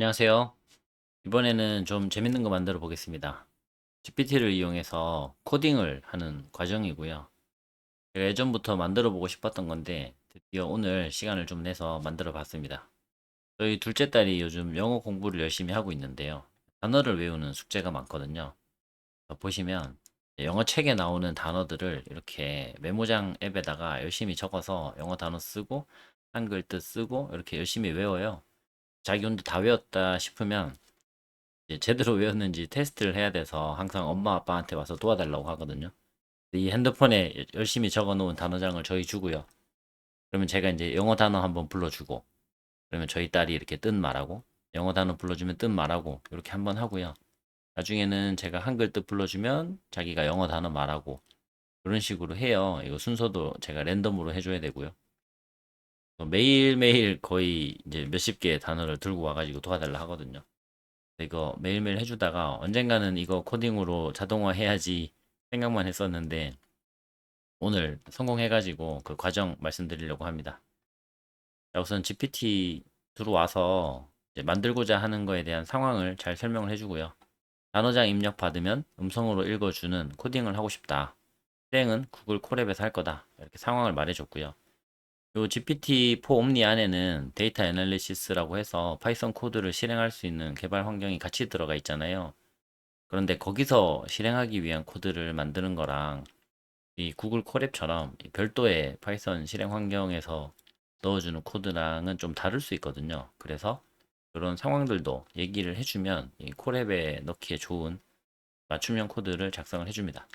안녕하세요. 이번에는 좀 재밌는 거 만들어 보겠습니다. GPT를 이용해서 코딩을 하는 과정이고요. 제가 예전부터 만들어 보고 싶었던 건데 드디어 오늘 시간을 좀 내서 만들어 봤습니다. 저희 둘째 딸이 요즘 영어 공부를 열심히 하고 있는데요. 단어를 외우는 숙제가 많거든요. 보시면 영어 책에 나오는 단어들을 이렇게 메모장 앱에다가 열심히 적어서 영어 단어 쓰고 한글 뜻 쓰고 이렇게 열심히 외워요. 자기 혼자 다 외웠다 싶으면 이제 제대로 외웠는지 테스트를 해야 돼서 항상 엄마 아빠한테 와서 도와달라고 하거든요. 이 핸드폰에 열심히 적어 놓은 단어장을 저희 주고요. 그러면 제가 이제 영어 단어 한번 불러주고, 그러면 저희 딸이 이렇게 뜻 말하고, 영어 단어 불러주면 뜻 말하고, 이렇게 한번 하고요. 나중에는 제가 한글 뜻 불러주면 자기가 영어 단어 말하고, 그런 식으로 해요. 이거 순서도 제가 랜덤으로 해줘야 되고요. 매일매일 거의 이제 몇십 개의 단어를 들고 와가지고 도와달라 하거든요. 이거 매일매일 해주다가 언젠가는 이거 코딩으로 자동화 해야지 생각만 했었는데 오늘 성공해가지고 그 과정 말씀드리려고 합니다. 자, 우선 GPT 들어와서 이제 만들고자 하는 거에 대한 상황을 잘 설명을 해주고요. 단어장 입력 받으면 음성으로 읽어주는 코딩을 하고 싶다. 실행은 구글 콜앱에서 할 거다. 이렇게 상황을 말해줬고요. 요 GPT-4 옴니 안에는 데이터 애널리시스라고 해서 파이썬 코드를 실행할 수 있는 개발 환경이 같이 들어가 있잖아요. 그런데 거기서 실행하기 위한 코드를 만드는 거랑 이 구글 콜앱처럼 별도의 파이썬 실행 환경에서 넣어주는 코드랑은 좀 다를 수 있거든요. 그래서 그런 상황들도 얘기를 해주면 이 콜앱에 넣기에 좋은 맞춤형 코드를 작성을 해줍니다.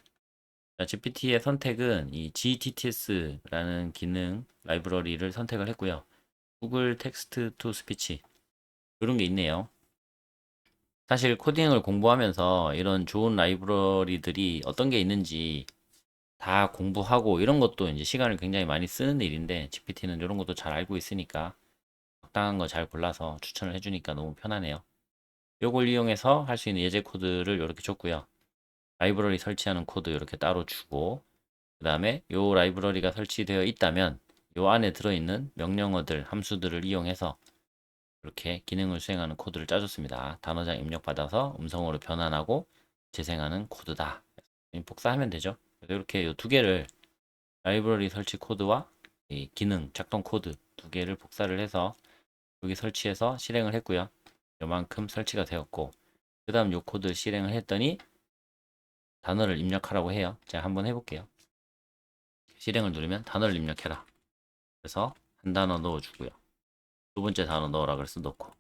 GPT의 선택은 이 GTTS라는 기능 라이브러리를 선택을 했고요. 구글 텍스트 투 스피치 그런 게 있네요. 사실 코딩을 공부하면서 이런 좋은 라이브러리들이 어떤 게 있는지 다 공부하고 이런 것도 이제 시간을 굉장히 많이 쓰는 일인데 GPT는 이런 것도 잘 알고 있으니까 적당한 거 잘 골라서 추천을 해주니까 너무 편하네요. 요걸 이용해서 할 수 있는 예제 코드를 이렇게 줬고요. 라이브러리 설치하는 코드 이렇게 따로 주고 그 다음에 요 라이브러리가 설치되어 있다면 요 안에 들어있는 명령어들, 함수들을 이용해서 이렇게 기능을 수행하는 코드를 짜줬습니다. 단어장 입력받아서 음성어로 변환하고 재생하는 코드다. 복사하면 되죠. 이렇게 이 두 개를 라이브러리 설치 코드와 이 기능 작동 코드 두 개를 복사를 해서 여기 설치해서 실행을 했고요. 요만큼 설치가 되었고 그 다음 요 코드 실행을 했더니 단어를 입력하라고 해요. 제가 한번 해볼게요. 실행을 누르면 단어를 입력해라. 그래서 한 단어 넣어주고요. 두 번째 단어 넣으라 그래서 넣고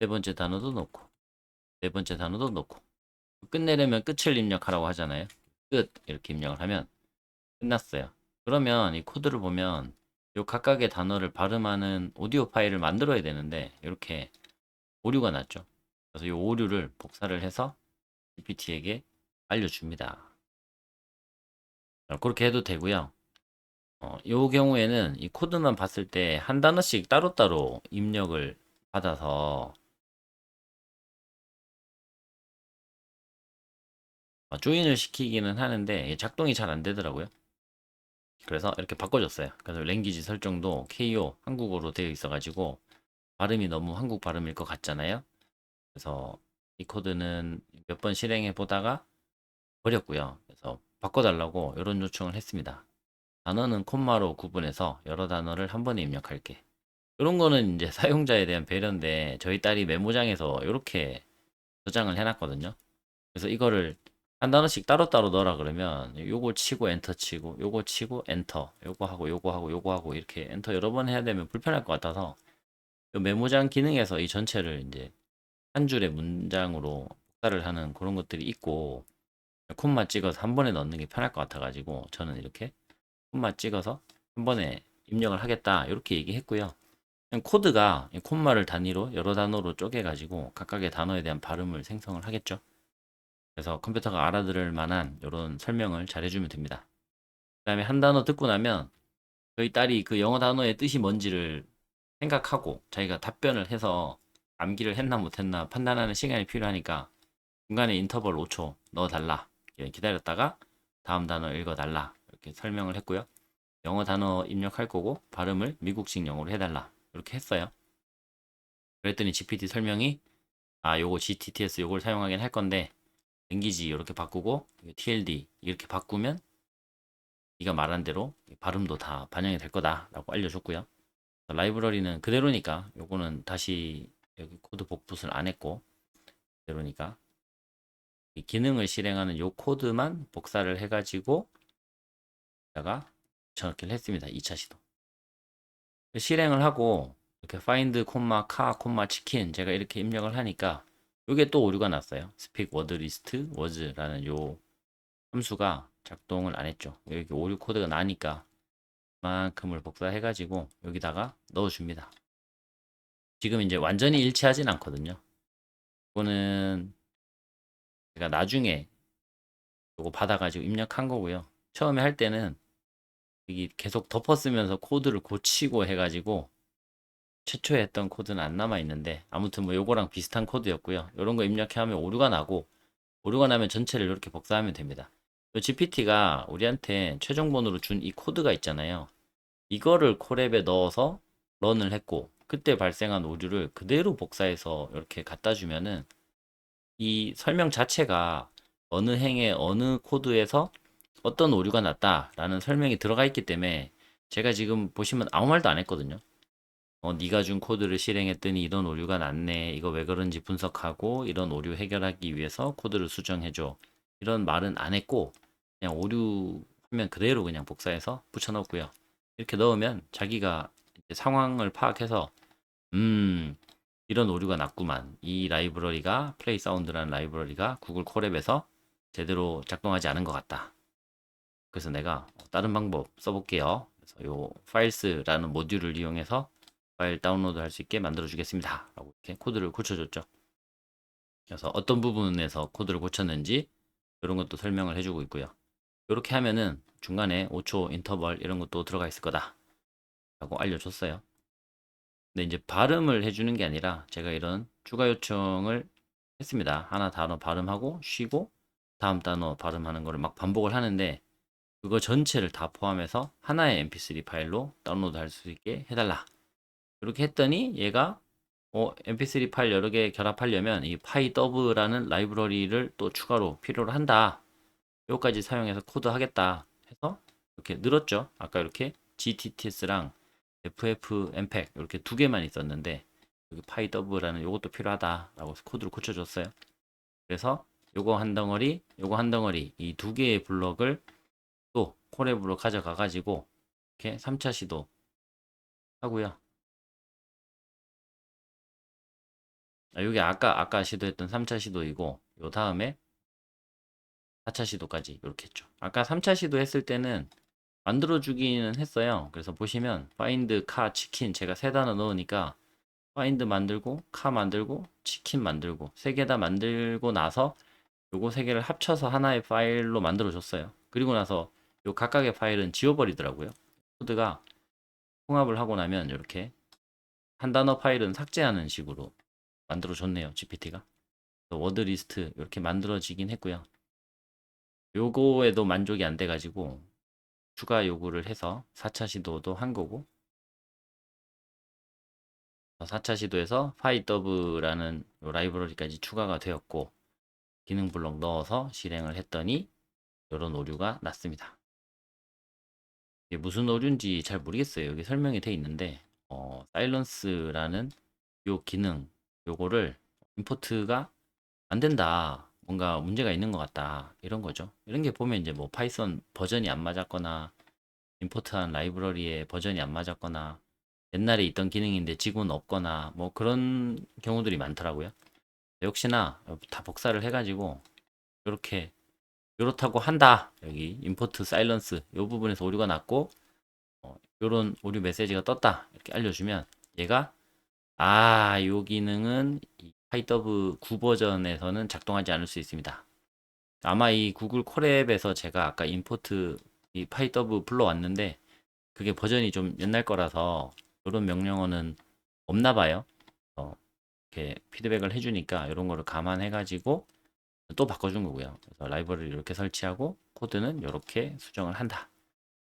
세 번째 단어도 넣고 네 번째 단어도 넣고 끝내려면 끝을 입력하라고 하잖아요. 끝 이렇게 입력을 하면 끝났어요. 그러면 이 코드를 보면 요 각각의 단어를 발음하는 오디오 파일을 만들어야 되는데 이렇게 오류가 났죠. 그래서 이 오류를 복사를 해서 GPT에게 알려줍니다. 그렇게 해도 되고요. 요 경우에는 이 코드만 봤을 때 한 단어씩 따로따로 입력을 받아서 조인을 시키기는 하는데 작동이 잘 안 되더라고요. 그래서 이렇게 바꿔줬어요. 그래서 랭귀지 설정도 KO 한국어로 되어 있어가지고 발음이 너무 한국 발음일 것 같잖아요. 그래서 이 코드는 몇 번 실행해 보다가 버렸고요. 그래서 바꿔달라고 이런 요청을 했습니다. 단어는 콤마로 구분해서 여러 단어를 한 번에 입력할게. 이런 거는 이제 사용자에 대한 배려인데 저희 딸이 메모장에서 이렇게 저장을 해놨거든요. 그래서 이거를 한 단어씩 따로따로 넣으라 그러면 요거 치고 엔터 치고 요거 치고 엔터 요거 하고 요거 하고 요거 하고 이렇게 엔터 여러 번 해야 되면 불편할 것 같아서 요 메모장 기능에서 이 전체를 이제 한 줄의 문장으로 복사를 하는 그런 것들이 있고 콤마 찍어서 한 번에 넣는 게 편할 것 같아가지고 저는 이렇게 콤마 찍어서 한 번에 입력을 하겠다 이렇게 얘기했고요. 코드가 콤마를 단위로 여러 단어로 쪼개가지고 각각의 단어에 대한 발음을 생성을 하겠죠. 그래서 컴퓨터가 알아들을 만한 이런 설명을 잘 해주면 됩니다. 그 다음에 한 단어 듣고 나면 저희 딸이 그 영어 단어의 뜻이 뭔지를 생각하고 자기가 답변을 해서 암기를 했나 못했나 판단하는 시간이 필요하니까 중간에 인터벌 5초 넣어달라. 기다렸다가 다음 단어 읽어달라. 이렇게 설명을 했고요. 영어 단어 입력할 거고 발음을 미국식 영어로 해달라. 이렇게 했어요. 그랬더니 GPT 설명이 요거 GTTS 요걸 사용하긴 할 건데 랭귀지 이렇게 바꾸고 TLD 이렇게 바꾸면 네가 말한 대로 발음도 다 반영이 될 거다라고 알려줬고요. 라이브러리는 그대로니까 요거는 다시 여기 코드 복붙을 안 했고 그대로니까 이 기능을 실행하는 요 코드만 복사를 해가지고 제가 저렇게 했습니다. 2차 시도. 실행을 하고 이렇게 find, 카, 치킨 제가 이렇게 입력을 하니까 이게 또 오류가 났어요. speak word list was라는 요 함수가 작동을 안 했죠. 여기 오류 코드가 나니까 그만큼을 복사해가지고 여기다가 넣어줍니다. 지금 이제 완전히 일치하진 않거든요. 이거는 제가 나중에 이거 받아가지고 입력한 거고요. 처음에 할 때는 이게 계속 덮어쓰면서 코드를 고치고 해가지고 최초에 했던 코드는 안 남아 있는데 아무튼 뭐 요거랑 비슷한 코드였고요. 요런 거 입력해 하면 오류가 나고 오류가 나면 전체를 이렇게 복사하면 됩니다. GPT가 우리한테 최종 번호로 준 이 코드가 있잖아요. 이거를 콜앱에 넣어서 런을 했고 그때 발생한 오류를 그대로 복사해서 이렇게 갖다 주면은 이 설명 자체가 어느 행의 어느 코드에서 어떤 오류가 났다라는 설명이 들어가 있기 때문에 제가 지금 보시면 아무 말도 안 했거든요. 네가 준 코드를 실행했더니 이런 오류가 났네. 이거 왜 그런지 분석하고 이런 오류 해결하기 위해서 코드를 수정해줘. 이런 말은 안 했고 그냥 오류 화면 그대로 그냥 복사해서 붙여넣고요. 이렇게 넣으면 자기가 이제 상황을 파악해서 이런 오류가 났구만. 이 라이브러리가 플레이 사운드라는 라이브러리가 구글 콜앱에서 제대로 작동하지 않은 것 같다. 그래서 내가 다른 방법 써볼게요. 그래서 요 파일스라는 모듈을 이용해서 파일 다운로드 할 수 있게 만들어 주겠습니다. 라고 이렇게 코드를 고쳐줬죠. 그래서 어떤 부분에서 코드를 고쳤는지 이런 것도 설명을 해주고 있고요. 이렇게 하면은 중간에 5초 인터벌 이런 것도 들어가 있을 거다. 라고 알려줬어요. 근데 이제 발음을 해주는 게 아니라 제가 이런 추가 요청을 했습니다. 하나 단어 발음하고 쉬고 다음 단어 발음하는 거를 막 반복을 하는데 그거 전체를 다 포함해서 하나의 mp3 파일로 다운로드 할 수 있게 해달라. 이렇게 했더니 얘가 mp3 파일 여러 개 결합하려면 이 py더브라는 라이브러리를 또 추가로 필요로 한다. 요까지 사용해서 코드 하겠다 해서 이렇게 늘었죠. 아까 이렇게 GTTS랑 FFmpeg 이렇게 두 개만 있었는데 여기 py더브라는 요것도 필요하다라고 해서 코드를 고쳐줬어요. 그래서 요거 한 덩어리, 요거 한 덩어리 이 두 개의 블럭을 또 콜앱으로 가져가 가지고 이렇게 3차 시도 하고요. 요게 아까 시도했던 3차 시도이고 요 다음에 4차 시도까지 이렇게 했죠. 아까 3차 시도 했을 때는 만들어 주기는 했어요. 그래서 보시면 find, 카, 치킨 제가 세 단어 넣으니까 find 만들고 카 만들고 치킨 만들고 세 개 다 만들고 나서 요거 세 개를 합쳐서 하나의 파일로 만들어 줬어요. 그리고 나서 요 각각의 파일은 지워버리더라고요. 코드가 통합을 하고 나면 이렇게 한 단어 파일은 삭제하는 식으로 만들어 줬네요. GPT가. 워드 리스트 이렇게 만들어지긴 했고요. 요거에도 만족이 안 돼가지고 추가 요구를 해서 4차 시도도 한 거고 4차 시도에서 py더브라는 라이브러리까지 추가가 되었고 기능 블록 넣어서 실행을 했더니 이런 오류가 났습니다. 이게 무슨 오류인지 잘 모르겠어요. 여기 설명이 돼 있는데 사일런스라는 요 기능 요거를 임포트가 안 된다. 뭔가 문제가 있는 것 같다. 이런 거죠. 이런 게 보면 이제 뭐 파이썬 버전이 안 맞았거나 임포트한 라이브러리의 버전이 안 맞았거나 옛날에 있던 기능인데 지금은 없거나 뭐 그런 경우들이 많더라고요. 역시나 다 복사를 해가지고 이렇게 이렇다고 한다. 여기 임포트 사일런스 이 부분에서 오류가 났고 이런 오류 메시지가 떴다. 이렇게 알려주면 얘가 이 기능은 이 파이더브 9 버전에서는 작동하지 않을 수 있습니다. 아마 이 구글 콜앱에서 제가 아까 임포트 이 파이더브 불러왔는데 그게 버전이 좀 옛날 거라서 이런 명령어는 없나 봐요. 이렇게 피드백을 해주니까 이런 거를 감안해가지고 또 바꿔준 거고요. 그래서 라이브러리를 이렇게 설치하고 코드는 이렇게 수정을 한다.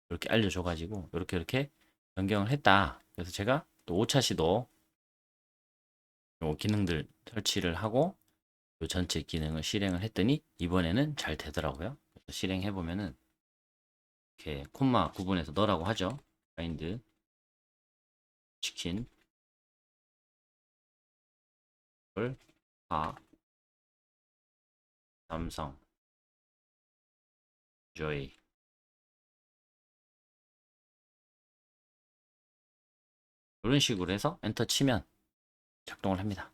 이렇게 알려줘가지고 이렇게 변경을 했다. 그래서 제가 또 5차 시도 요 기능들 설치를 하고 요 전체 기능을 실행을 했더니 이번에는 잘 되더라고요. 그래서 실행해 보면은 이렇게 콤마 구분해서 넣으라고 하죠. 파인드 치킨 을 아 삼성 조이 이런 식으로 해서 엔터 치면 작동을 합니다.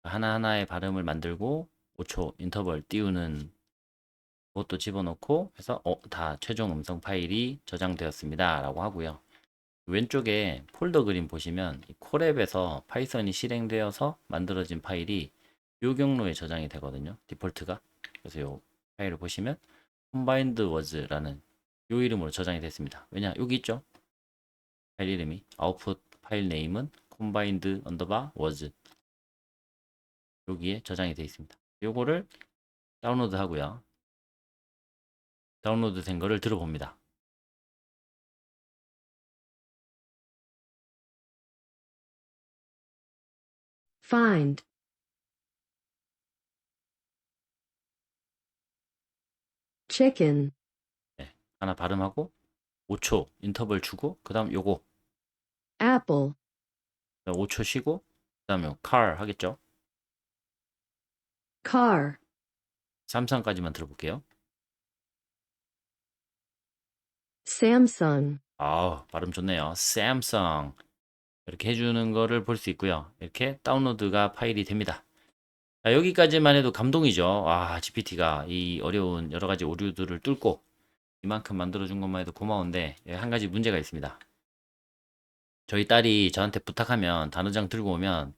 하나하나의 발음을 만들고 5초 인터벌 띄우는 그것도 집어넣고 해서 다 최종 음성 파일이 저장되었습니다 라고 하고요. 왼쪽에 폴더 그림 보시면 이 콜앱에서 파이썬이 실행되어서 만들어진 파일이 요 경로에 저장이 되거든요. 디폴트가. 그래서 요 파일을 보시면 combined was라는 요 이름으로 저장이 됐습니다. 왜냐 여기 있죠. 파일 이름이 아웃풋 파일 네임은 combined underbar was 여기에 저장이 되어 있습니다. 요거를 다운로드 하고요. 다운로드 된 거를 들어봅니다. find, chicken, 네, 하나 발음하고 5초 인터벌 주고 그 다음 요거 apple, 5초 쉬고 그 다음에 car 하겠죠. car, 삼성까지만 들어볼게요. Samsung, 발음 좋네요. Samsung 이렇게 해주는 거를 볼 수 있고요. 이렇게 다운로드가 파일이 됩니다. 자, 여기까지만 해도 감동이죠. GPT가 이 어려운 여러 가지 오류들을 뚫고 이만큼 만들어준 것만 해도 고마운데 한 가지 문제가 있습니다. 저희 딸이 저한테 부탁하면 단어장 들고 오면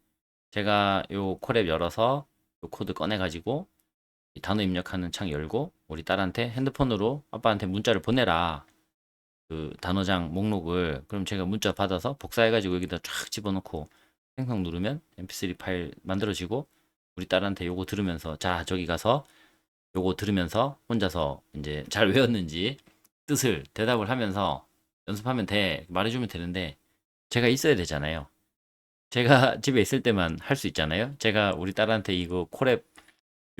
제가 요 콜앱 열어서 요 코드 꺼내가지고 이 단어 입력하는 창 열고 우리 딸한테 핸드폰으로 아빠한테 문자를 보내라. 그 단어장 목록을 그럼 제가 문자 받아서 복사해가지고 여기다 쫙 집어넣고 생성 누르면 mp3 파일 만들어지고 우리 딸한테 요거 들으면서 자 저기 가서 요거 들으면서 혼자서 이제 잘 외웠는지 뜻을 대답을 하면서 연습하면 돼 말해주면 되는데 제가 있어야 되잖아요. 제가 집에 있을 때만 할 수 있잖아요. 제가 우리 딸한테 이거 콜앱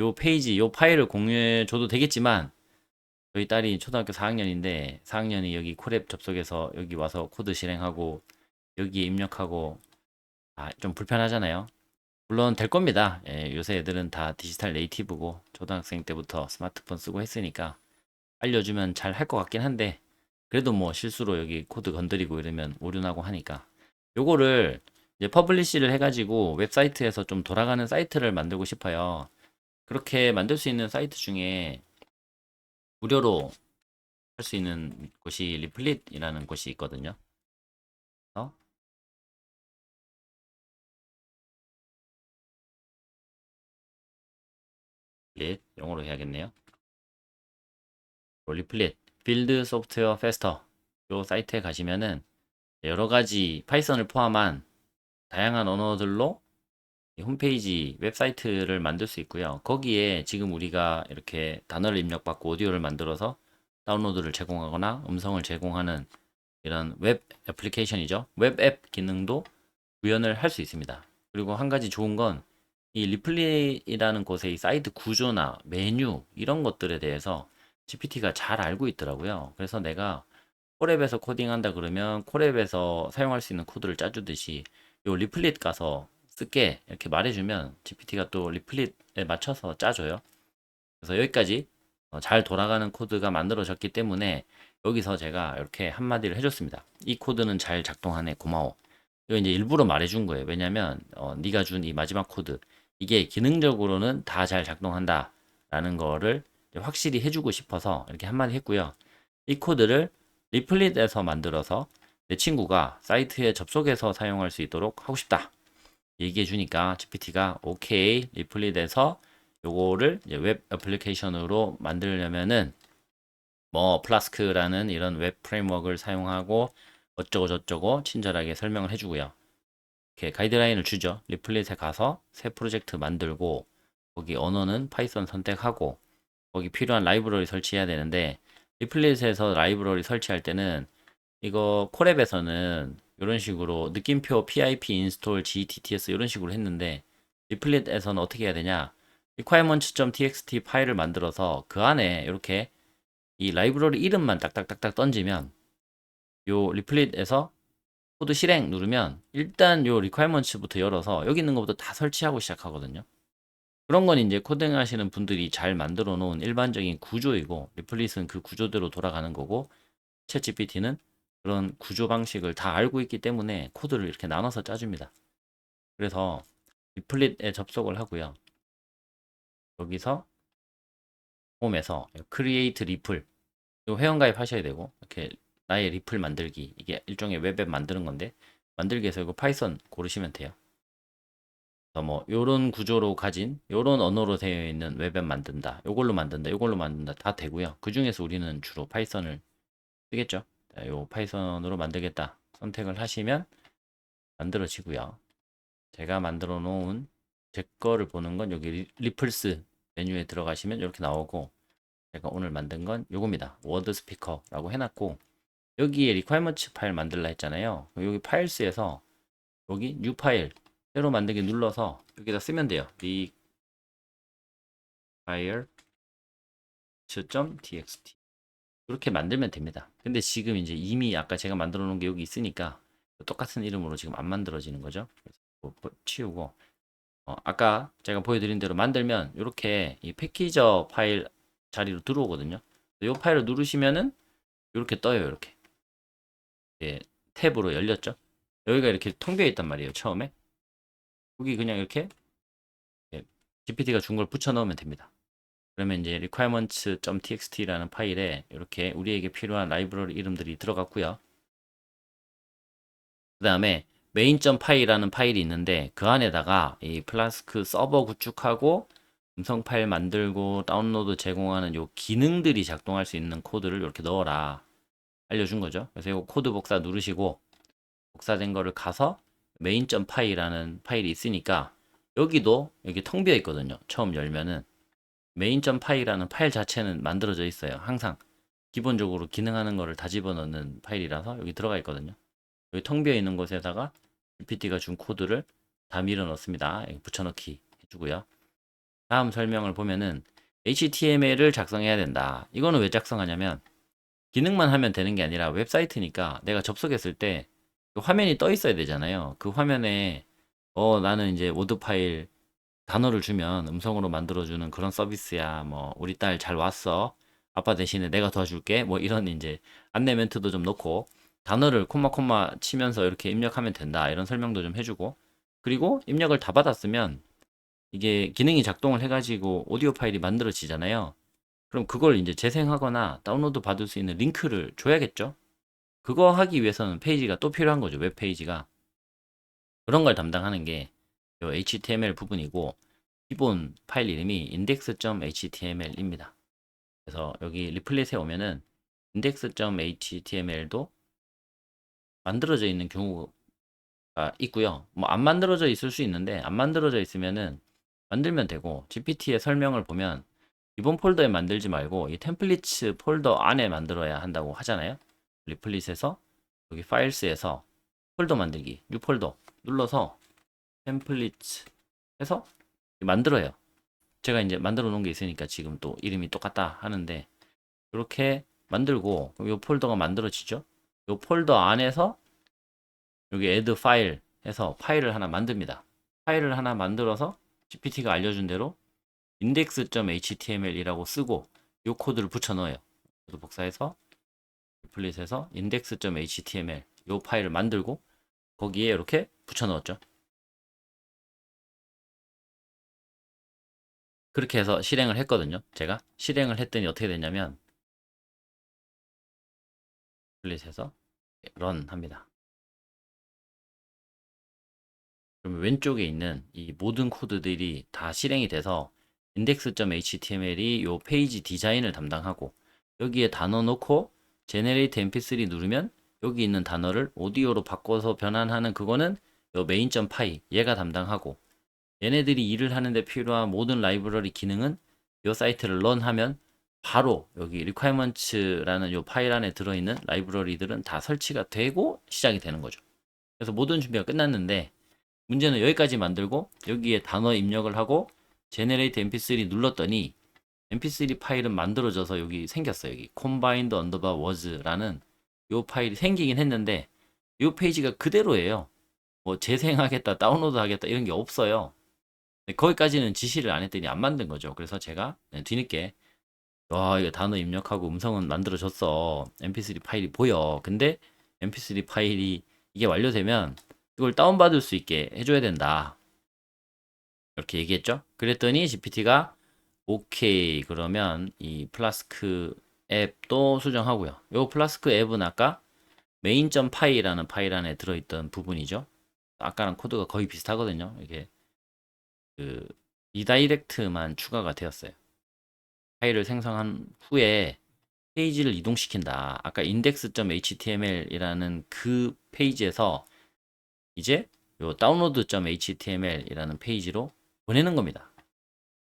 요 페이지 요 파일을 공유해 줘도 되겠지만 저희 딸이 초등학교 4학년인데 4학년이 여기 콜앱 접속해서 여기 와서 코드 실행하고 여기에 입력하고 좀 불편하잖아요. 물론 될 겁니다. 예, 요새 애들은 다 디지털 네이티브고 초등학생 때부터 스마트폰 쓰고 했으니까 알려주면 잘 할 것 같긴 한데 그래도 뭐 실수로 여기 코드 건드리고 이러면 오류나고 하니까 요거를 이제 퍼블리시를 해가지고 웹사이트에서 좀 돌아가는 사이트를 만들고 싶어요. 그렇게 만들 수 있는 사이트 중에 무료로 할 수 있는 곳이 리플릿이라는 곳이 있거든요. 어? 리플릿 영어로 해야겠네요. 리플릿 빌드 소프트웨어 페스터 요 사이트에 가시면은 여러 가지 파이썬을 포함한 다양한 언어들로 이 홈페이지 웹사이트를 만들 수 있고요. 거기에 지금 우리가 이렇게 단어를 입력받고 오디오를 만들어서 다운로드를 제공하거나 음성을 제공하는 이런 웹 애플리케이션이죠. 웹 앱 기능도 구현을 할 수 있습니다. 그리고 한 가지 좋은 건 이 리플릿이라는 곳의 이 사이트 구조나 메뉴 이런 것들에 대해서 GPT가 잘 알고 있더라고요. 그래서 내가 콜앱에서 코딩한다 그러면 콜앱에서 사용할 수 있는 코드를 짜주듯이 요 리플릿 가서 쓸게 이렇게 말해주면 GPT가 또 리플릿에 맞춰서 짜줘요. 그래서 여기까지 잘 돌아가는 코드가 만들어졌기 때문에 여기서 제가 이렇게 한마디를 해줬습니다. 이 코드는 잘 작동하네 고마워. 이거 이제 일부러 말해준 거예요. 왜냐면 네가 준 이 마지막 코드 이게 기능적으로는 다 잘 작동한다 라는 거를 확실히 해주고 싶어서 이렇게 한마디 했고요. 이 코드를 리플릿에서 만들어서 내 친구가 사이트에 접속해서 사용할 수 있도록 하고 싶다. 얘기해 주니까 GPT가 오케이 리플릿에서 요거를 이제 웹 애플리케이션으로 만들려면은 뭐 플라스크라는 이런 웹 프레임워크를 사용하고 어쩌고 저쩌고 친절하게 설명을 해주고요. 이렇게 가이드라인을 주죠. 리플릿에 가서 새 프로젝트 만들고 거기 언어는 파이썬 선택하고 거기 필요한 라이브러리 설치해야 되는데 리플릿에서 라이브러리 설치할 때는 이거 콜앱에서는 이런 식으로 느낌표 pip install gtts 이런 식으로 했는데 리플릿에서는 어떻게 해야 되냐? requirements.txt 파일을 만들어서 그 안에 이렇게 이 라이브러리 이름만 딱딱딱딱 던지면 요 리플릿에서 코드 실행 누르면 일단 요 requirements부터 열어서 여기 있는 것부터 다 설치하고 시작하거든요. 그런 건 이제 코딩 하시는 분들이 잘 만들어 놓은 일반적인 구조이고 리플릿은 그 구조대로 돌아가는 거고 챗GPT는 그런 구조 방식을 다 알고 있기 때문에 코드를 이렇게 나눠서 짜줍니다. 그래서 리플릿에 접속을 하고요. 여기서 홈에서 create 리플 이거 회원가입 하셔야 되고 이렇게 나의 리플 만들기 이게 일종의 웹앱 만드는 건데 만들기에서 이거 파이썬 고르시면 돼요. 그래서 뭐 요런 구조로 가진 요런 언어로 되어 있는 웹앱 만든다. 요걸로 만든다. 요걸로 만든다. 다 되고요. 그 중에서 우리는 주로 파이썬을 쓰겠죠. 자, 요 파이썬으로 만들겠다. 선택을 하시면 만들어지고요. 제가 만들어 놓은 제 거를 보는 건 여기 리플스 메뉴에 들어가시면 이렇게 나오고 제가 오늘 만든 건 요겁니다. 워드 스피커라고 해놨고 여기에 requirements 파일 만들라 했잖아요. 여기 파일스에서 여기 new 파일 새로 만들기 눌러서 여기다 쓰면 돼요. requirements.txt 이렇게 만들면 됩니다. 근데 지금 이제 이미 아까 제가 만들어 놓은 게 여기 있으니까 똑같은 이름으로 지금 안 만들어지는 거죠. 그래서 치우고 아까 제가 보여드린 대로 만들면 이렇게 이 패키저 파일 자리로 들어오거든요. 이 파일을 누르시면은 이렇게 떠요. 이렇게 예, 탭으로 열렸죠. 여기가 이렇게 텅 비어 있단 말이에요. 처음에 여기 그냥 이렇게 GPT가 준 걸 붙여 넣으면 됩니다. 그러면 이제 requirements.txt라는 파일에 이렇게 우리에게 필요한 라이브러리 이름들이 들어갔고요. 그 다음에 main.py라는 파일이 있는데 그 안에다가 이 플라스크 서버 구축하고 음성 파일 만들고 다운로드 제공하는 요 기능들이 작동할 수 있는 코드를 이렇게 넣어라 알려준 거죠. 그래서 이거 코드 복사 누르시고 복사된 거를 가서 main.py라는 파일이 있으니까 여기도 여기 텅 비어 있거든요. 처음 열면은 main.py라는 파일 자체는 만들어져 있어요. 항상 기본적으로 기능하는 거를 다 집어넣는 파일이라서 여기 들어가 있거든요. 여기 텅 비어 있는 곳에다가 GPT가 준 코드를 다 밀어 넣습니다. 여기 붙여넣기 해주고요. 다음 설명을 보면은 HTML을 작성해야 된다. 이거는 왜 작성하냐면 기능만 하면 되는 게 아니라 웹사이트니까 내가 접속했을 때 그 화면이 떠 있어야 되잖아요. 그 화면에 나는 이제 워드 파일 단어를 주면 음성으로 만들어주는 그런 서비스야. 뭐 우리 딸 잘 왔어. 아빠 대신에 내가 도와줄게. 뭐 이런 이제 안내 멘트도 좀 넣고 단어를 콤마 치면서 이렇게 입력하면 된다. 이런 설명도 좀 해주고 그리고 입력을 다 받았으면 이게 기능이 작동을 해가지고 오디오 파일이 만들어지잖아요. 그럼 그걸 이제 재생하거나 다운로드 받을 수 있는 링크를 줘야겠죠? 그거 하기 위해서는 페이지가 또 필요한 거죠. 웹 페이지가. 그런 걸 담당하는 게 요 HTML 부분이고 기본 파일 이름이 index.html입니다. 그래서 여기 리플릿에 오면은 index.html도 만들어져 있는 경우가 있고요. 뭐 안 만들어져 있을 수 있는데 안 만들어져 있으면은 만들면 되고 GPT의 설명을 보면 기본 폴더에 만들지 말고 이 템플릿 폴더 안에 만들어야 한다고 하잖아요. 리플릿에서 여기 파일스에서 폴더 만들기, 뉴 폴더 눌러서 템플릿 해서 만들어요. 제가 이제 만들어 놓은 게 있으니까 지금 또 이름이 똑같다 하는데 이렇게 만들고 이 폴더가 만들어지죠. 이 폴더 안에서 여기 add 파일 해서 파일을 하나 만듭니다. 파일을 하나 만들어서 GPT가 알려준 대로 index.html이라고 쓰고 이 코드를 붙여 넣어요. 코드 복사해서 리플릿해서 index.html 이 파일을 만들고 거기에 이렇게 붙여 넣었죠. 그렇게 해서 실행을 했거든요. 제가 실행을 했더니 어떻게 됐냐면 리플릿해서 run 합니다. 그러면 왼쪽에 있는 이 모든 코드들이 다 실행이 돼서 index.html이 요 페이지 디자인을 담당하고 여기에 단어 넣고 generate mp3 누르면 여기 있는 단어를 오디오로 바꿔서 변환하는 그거는 요 main.py 얘가 담당하고 얘네들이 일을 하는데 필요한 모든 라이브러리 기능은 요 사이트를 런하면 바로 여기 requirements라는 요 파일 안에 들어있는 라이브러리들은 다 설치가 되고 시작이 되는 거죠. 그래서 모든 준비가 끝났는데 문제는 여기까지 만들고 여기에 단어 입력을 하고 Generate MP3 눌렀더니 MP3 파일은 만들어져서 여기 생겼어요. 여기 combined underbar was라는 요 파일이 생기긴 했는데 요 페이지가 그대로예요. 뭐 재생하겠다, 다운로드 하겠다 이런 게 없어요. 거기까지는 지시를 안 했더니 안 만든 거죠. 그래서 제가 뒤늦게 와 이거 단어 입력하고 음성은 만들어졌어. MP3 파일이 보여. 근데 MP3 파일이 이게 완료되면 이걸 다운받을 수 있게 해줘야 된다. 이렇게 얘기했죠. 그랬더니 GPT가 오케이 그러면 이 플라스크 앱도 수정하고요. 요 플라스크 앱은 아까 main.py라는 파일 안에 들어있던 부분이죠. 아까랑 코드가 거의 비슷하거든요. 이게 그 리다이렉트만 추가가 되었어요. 파일을 생성한 후에 페이지를 이동시킨다. 아까 index.html이라는 그 페이지에서 이제 요 download.html이라는 페이지로 보내는 겁니다.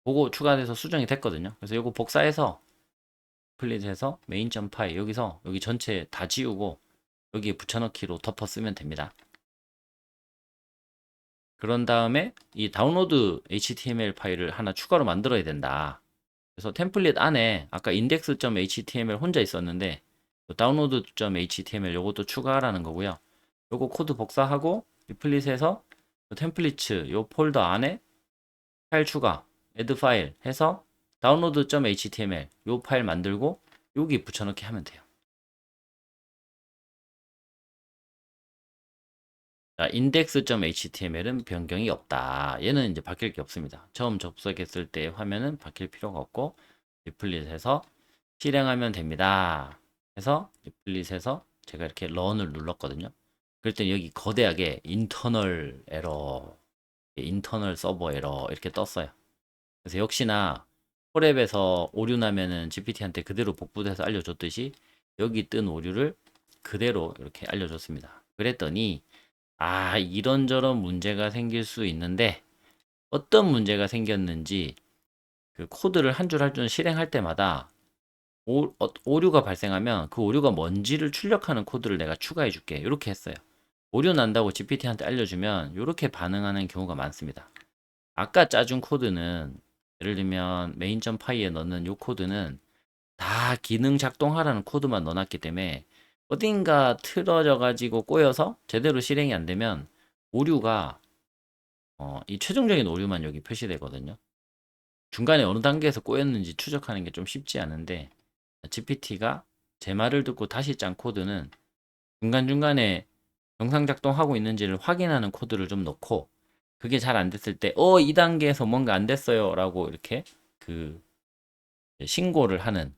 그거 추가돼서 수정이 됐거든요. 그래서 요거 복사해서 플릿해서 main.py 여기서 여기 전체 다 지우고 여기에 붙여넣기로 덮어 쓰면 됩니다. 그런 다음에 이 다운로드 HTML 파일을 하나 추가로 만들어야 된다. 그래서 템플릿 안에 아까 index.html 혼자 있었는데 download.html 요것도 추가하라는 거고요. 요거 코드 복사하고 리플릿해서 템플릿츠 요 폴더 안에 파일 추가 add 파일 해서 download.html 요 파일 만들고 여기 붙여넣기 하면 돼요. 자, index.html은 변경이 없다. 얘는 이제 바뀔 게 없습니다. 처음 접속했을 때 화면은 바뀔 필요가 없고 리플릿해서 실행하면 됩니다. 해서 리플릿해서 제가 이렇게 런을 눌렀거든요. 그랬더니 여기 거대하게 인터널 에러, 인터널 서버 에러 이렇게 떴어요. 그래서 역시나 콜앱에서 오류 나면은 GPT한테 그대로 복붙해서 알려줬듯이 여기 뜬 오류를 그대로 이렇게 알려줬습니다. 그랬더니 아, 이런저런 문제가 생길 수 있는데 어떤 문제가 생겼는지 그 코드를 한 줄 한 줄 실행할 때마다 오류가 발생하면 그 오류가 뭔지를 출력하는 코드를 내가 추가해 줄게. 이렇게 했어요. 오류 난다고 GPT한테 알려주면 이렇게 반응하는 경우가 많습니다. 아까 짜준 코드는 예를 들면 main.py에 넣는 이 코드는 다 기능 작동하라는 코드만 넣어놨기 때문에 어딘가 틀어져 가지고 꼬여서 제대로 실행이 안 되면 오류가 이 최종적인 오류만 여기 표시되거든요. 중간에 어느 단계에서 꼬였는지 추적하는 게 좀 쉽지 않은데 GPT가 제 말을 듣고 다시 짠 코드는 중간중간에 정상 작동하고 있는지를 확인하는 코드를 좀 넣고 그게 잘 안 됐을 때 이 단계에서 뭔가 안 됐어요 라고 이렇게 그 신고를 하는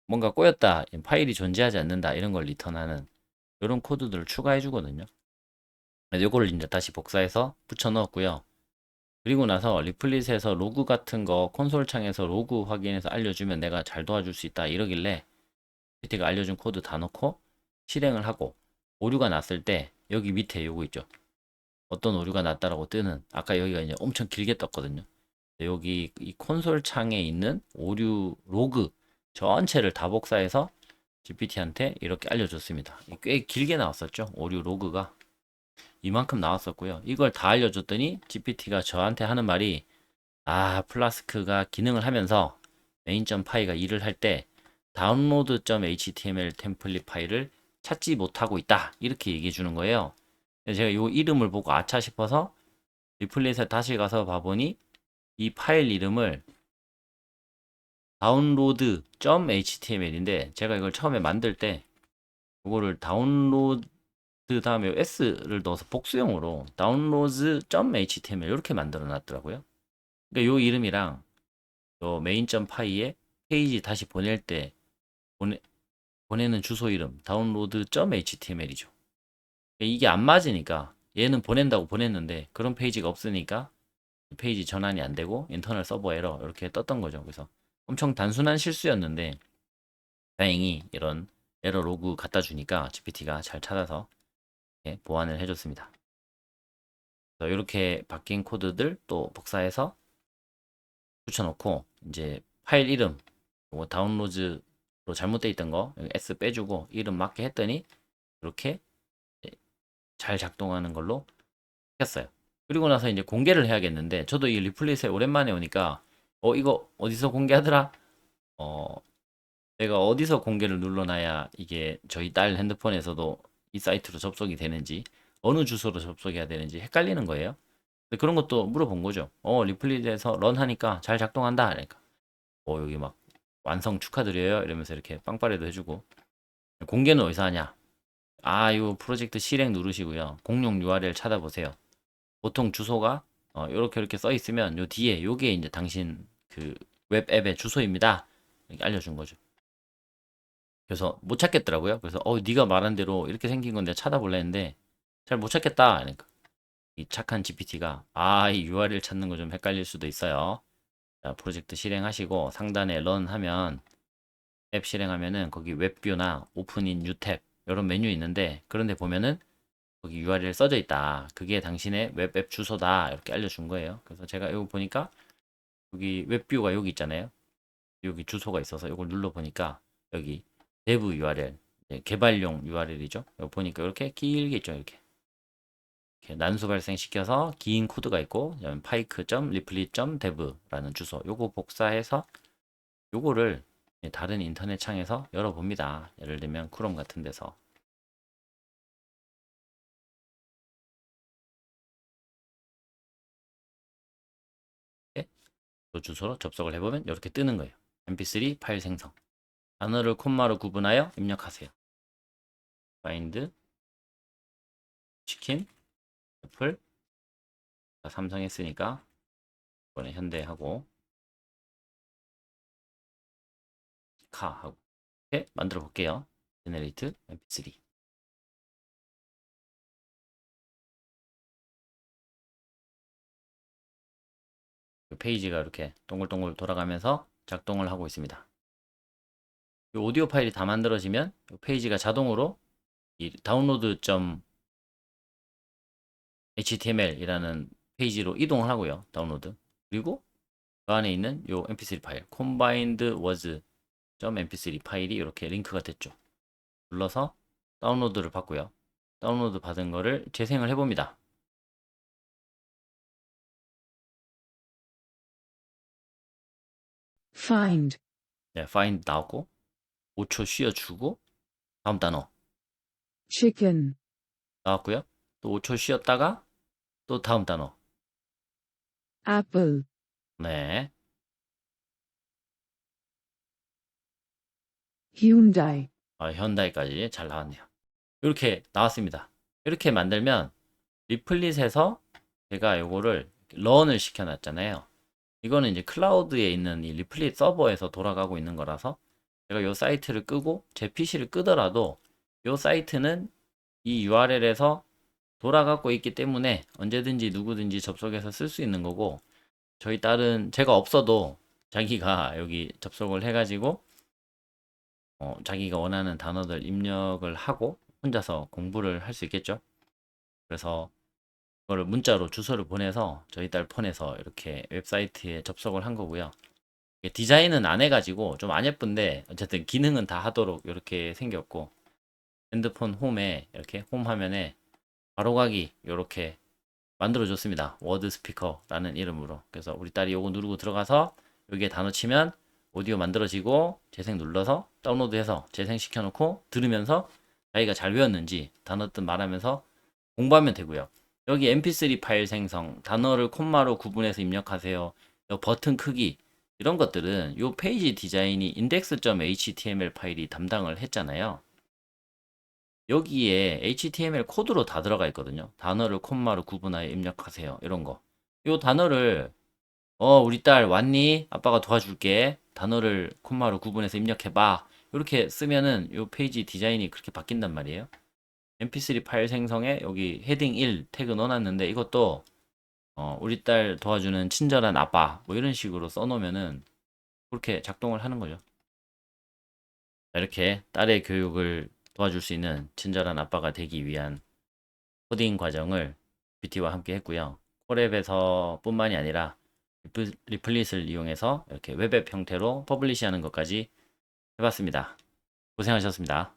뭔가 꼬였다 파일이 존재하지 않는다 이런 걸 리턴하는 이런 코드들을 추가해 주거든요. 이거를 이제 다시 복사해서 붙여 넣었고요. 그리고 나서 리플릿에서 로그 같은 거 콘솔 창에서 로그 확인해서 알려주면 내가 잘 도와줄 수 있다 이러길래 PT가 알려준 코드 다 넣고 실행을 하고 오류가 났을 때 여기 밑에 요거 있죠. 어떤 오류가 났다라고 뜨는 아까 여기가 이제 엄청 길게 떴거든요. 여기 이 콘솔 창에 있는 오류 로그 전체를 다 복사해서 GPT한테 이렇게 알려줬습니다. 꽤 길게 나왔었죠. 오류 로그가 이만큼 나왔었고요. 이걸 다 알려줬더니 GPT가 저한테 하는 말이 플라스크가 기능을 하면서 main.py가 일을 할 때 download.html 템플릿 파일을 찾지 못하고 있다. 이렇게 얘기해 주는 거예요. 제가 이 이름을 보고 아차 싶어서 리플릿에 다시 가서 봐보니 이 파일 이름을 download.html인데 제가 이걸 처음에 만들 때 이거를 다운로드 다음에 s를 넣어서 복수형으로 downloads.html 이렇게 만들어 놨더라고요. 그러니까 이 이름이랑 요 main.py에 페이지 다시 보낼 때 보내는 주소 이름 download.html이죠. 이게 안 맞으니까 얘는 보낸다고 보냈는데 그런 페이지가 없으니까 페이지 전환이 안 되고 인터널 서버 에러 이렇게 떴던 거죠. 그래서 엄청 단순한 실수였는데 다행히 이런 에러 로그 갖다 주니까 GPT가 잘 찾아서 보완을 해줬습니다. 이렇게 바뀐 코드들 또 복사해서 붙여놓고 이제 파일 이름 뭐 다운로드로 잘못되어 있던 거 S 빼주고 이름 맞게 했더니 이렇게 잘 작동하는 걸로 했어요. 그리고 나서 이제 공개를 해야겠는데 저도 이 리플릿에 오랜만에 오니까 이거 어디서 공개하더라? 어 내가 어디서 공개를 눌러놔야 이게 저희 딸 핸드폰에서도 이 사이트로 접속이 되는지 어느 주소로 접속해야 되는지 헷갈리는 거예요. 근데 그런 것도 물어본 거죠. 리플릿에서 런하니까 잘 작동한다. 그러니까 여기 막 완성 축하드려요 이러면서 이렇게 빵빠레도 해주고 공개는 어디서 하냐? 요 프로젝트 실행 누르시고요. 공용 URL 찾아보세요. 보통 주소가 이렇게 써 있으면 요 뒤에 요게 이제 당신 그 웹앱의 주소입니다. 이렇게 알려준 거죠. 그래서 못 찾겠더라고요. 그래서 네가 말한 대로 이렇게 생긴 건데 찾아볼래 했는데 잘 못 찾겠다. 그러니까 이 착한 GPT가 이 URL 찾는 거 좀 헷갈릴 수도 있어요. 자, 프로젝트 실행하시고 상단에 런 하면 앱 실행하면은 거기 웹뷰나 오픈인 뉴 탭 이런 메뉴 있는데 그런데 보면은 거기 URL 써져 있다. 그게 당신의 웹앱 주소다. 이렇게 알려준 거예요. 그래서 제가 이거 보니까 여기 웹뷰가 여기 있잖아요. 여기 주소가 있어서 이걸 눌러 보니까 여기 dev URL 개발용 URL이죠. 여기 보니까 이렇게 길게 있죠. 이렇게 난수 발생시켜서 긴 코드가 있고 pike.replit.dev라는 주소 요거 복사해서 요거를 다른 인터넷 창에서 열어봅니다. 예를 들면 크롬 같은 데서 그 주소로 접속을 해보면 이렇게 뜨는 거예요. mp3 파일 생성. 단어를 콤마로 구분하여 입력하세요. find 치킨 애플 삼성 했으니까 이번에 현대하고 카하고 이렇게 만들어 볼게요. generate mp3 페이지가 이렇게 동글동글 돌아가면서 작동을 하고 있습니다. 이 오디오 파일이 다 만들어지면 이 페이지가 자동으로 이 download.html이라는 페이지로 이동을 하고요. 다운로드. 그리고 그 안에 있는 이 mp3 파일 combined was.mp3 파일이 이렇게 링크가 됐죠. 눌러서 다운로드를 받고요. 다운로드 받은 거를 재생을 해봅니다. Find. 네, find 나오고 5초 쉬어주고 다음 단어 Chicken. 나왔고요. 또 5초 쉬었다가 또 다음 단어. Apple. 네, Hyundai. 현대까지 잘 나왔네요. 이렇게 나왔습니다. 이렇게 만들면 리플릿에서 제가 요거를 런을 시켜놨잖아요. 이거는 이제 클라우드에 있는 이 리플릿 서버에서 돌아가고 있는 거라서 제가 요 사이트를 끄고 제 PC를 끄더라도 요 사이트는 이 URL에서 돌아가고 있기 때문에 언제든지 누구든지 접속해서 쓸 수 있는 거고 저희 딸은 제가 없어도 자기가 여기 접속을 해가지고 자기가 원하는 단어들 입력을 하고 혼자서 공부를 할 수 있겠죠. 그래서 그거를 문자로 주소를 보내서 저희 딸 폰에서 이렇게 웹사이트에 접속을 한 거고요. 이게 디자인은 안 해가지고 좀 안 예쁜데 어쨌든 기능은 다 하도록 이렇게 생겼고 핸드폰 홈에 이렇게 홈 화면에 바로가기 이렇게 만들어줬습니다. 워드 스피커라는 이름으로. 그래서 우리 딸이 요거 누르고 들어가서 여기에 단어 치면 오디오 만들어지고 재생 눌러서 다운로드해서 재생시켜 놓고 들으면서 자기가 잘 외웠는지 단어 뜻 말하면서 공부하면 되고요. 여기 mp3 파일 생성, 단어를 콤마로 구분해서 입력하세요. 버튼 크기 이런 것들은 요 페이지 디자인이 index.html 파일이 담당을 했잖아요. 여기에 HTML 코드로 다 들어가 있거든요. 단어를 콤마로 구분하여 입력하세요. 이런 거. 요 단어를 우리 딸 왔니? 아빠가 도와줄게. 단어를 콤마로 구분해서 입력해봐. 이렇게 쓰면은 요 페이지 디자인이 그렇게 바뀐단 말이에요. mp3 파일 생성에 여기 헤딩 1 태그 넣어놨는데 이것도 우리 딸 도와주는 친절한 아빠 뭐 이런 식으로 써놓으면은 그렇게 작동을 하는 거죠. 이렇게 딸의 교육을 도와줄 수 있는 친절한 아빠가 되기 위한 코딩 과정을 BT와 함께 했고요. 콜앱에서 뿐만이 아니라 리플릿을 이용해서 이렇게 웹앱 형태로 퍼블리시 하는 것까지 해봤습니다. 고생하셨습니다.